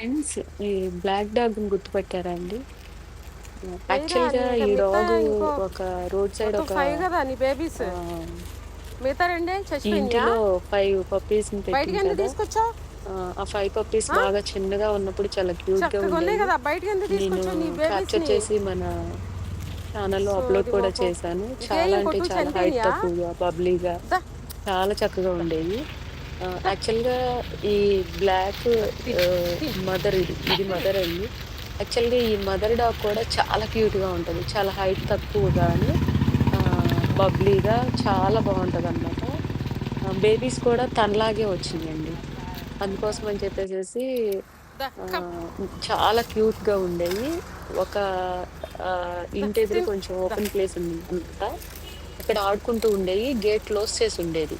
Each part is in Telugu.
ఫ్రెండ్స్ ఈ బ్లాక్ డాగ్‌ని గుర్తుపట్టారా అండి? వెయ్యిరా యాక్చువల్‌గా ఇంకా ఈ మిగతా డాగు ఇంకో ఒక రోడ్ సైడ్ మొత్తం ఒక 5 కదా నీ బేబీస్. ఆహ్, మిగతా రెండేం చచ్చిపోయినాయా? ఇంటిలో 5 పప్పీస్‌ని పెట్టింది బయటికెందుకు కదా! తీసుకొచ్చావు? ఆ 5 పప్పీస్ ఆ! బాగా చిన్నగా ఉన్నప్పుడు చాలా క్యూట్‌గా చక్కగున్నాయి ఉండేయి. కదా! బయటికెందుకు నేను తీసుకొచ్చావు నీ క్యాప్చర్ బేబీస్‌ని? చేసి మన ఛానెల్‌లో అప్‌లోడ్ సోది కూడా మొఖం. చేశాను. ఇంకేయి చాలా ఇంకో అంటే 2 చాలా హైట్ చనిపోయినాయా? తక్కువగా, బబ్లీగా దా చాలా చక్కగా దా ఉండేయి. దా యాక్చువల్‌గా ఈ బ్లాక్ దా తిను తిను. మదర్ ఇది మదర్ అండి. యాక్చువల్‌గా ఈ మదర్ డాగ్ కూడా చాలా క్యూట్‌గా ఉంటది. చాలా హైట్ తక్కువగాను బబ్లీగా చాలా బావుంటదనమాట. బేబీస్ కూడా తనలాగే వచ్చినియండి. అందుకోసం అని చెప్పేసేసి దా కమ్ చాలా క్యూట్‌గా ఉండేయి. ఒక దా ఇంటెదురు తిను. కొంచెం దా ఓపెన్ ప్లేస్ ఉందనమాట. అక్కడ ఆడుకుంటూ ఉండేయి. గేట్ క్లోజ్ చేసి ఉండేది.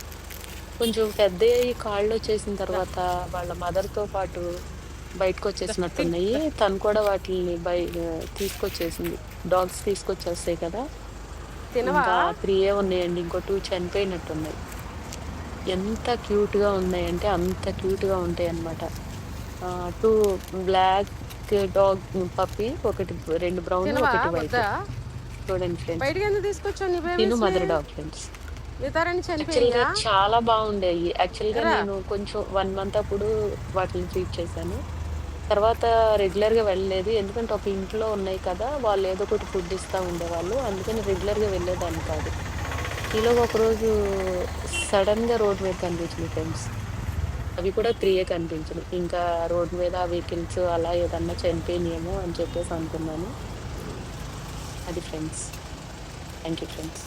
కొంచెం పెద్దయ్యాయి కాళ్ళొచ్చేసిన దా తర్వాత వాళ్ళ మదర్‌తో పాటు దా తిను. బయటకొచ్చేసినట్టున్నయి. దా తను కూడా వాటిల్ని తీసుకొచ్చేసింది. డాగ్స్ తీసుకొచ్చేస్తాయి కదా! తినవా? ఇంకా 3 ఉన్నాయండి. ఇంకో 2 చనిపోయినట్టున్నయి. ఎంత క్యూట్‌గా ఉన్నాయంటే అంత క్యూట్‌గా ఉంటాయన్నమాట. 2 బ్లాక్ డాగ్ పప్పీ, 2 బ్రౌన్, తినవా? 1 వైట్. వద్దా? చూడండి ఫ్రెండ్స్. బయటికెందుకు తీసుకొచ్చావు నీ తిను బేబీస్‌ని? Mother dog friends. మిగతా 2 యాక్చువల్‌గా చనిపోయినాయా? చాలా బాగుండేయి. యాక్చువల్‌గా రా నేను కొంచెం 1 మంత్ అప్పుడు వాటిని ఫీడ్ చేశాను. తర్వాత రెగ్యులర్‌గా వెళ్ళలేదు. ఎందుకంటే ఒక ఇంట్లో ఉన్నాయి కదా! వాళ్ళు ఏదో ఒకటి ఫుడ్ ఇస్తా ఉండేవాళ్ళు. అందుకని రెగ్యులర్‌గా వెళ్ళేదాన్ని కాదు. ఈలోగా ఒకరోజు సడెన్‌గా రోడ్ మీద కనిపించినాయి ఫ్రెండ్స్. అవి కూడా 3 కనిపించినాయి. ఇంకా రోడ్ మీద వెహికల్స్ అలా ఏదన్నా చనిపోయినాయేమో అని చెప్పేసి అనుకున్నాను. అది ఫ్రెండ్స్. Thank you friends.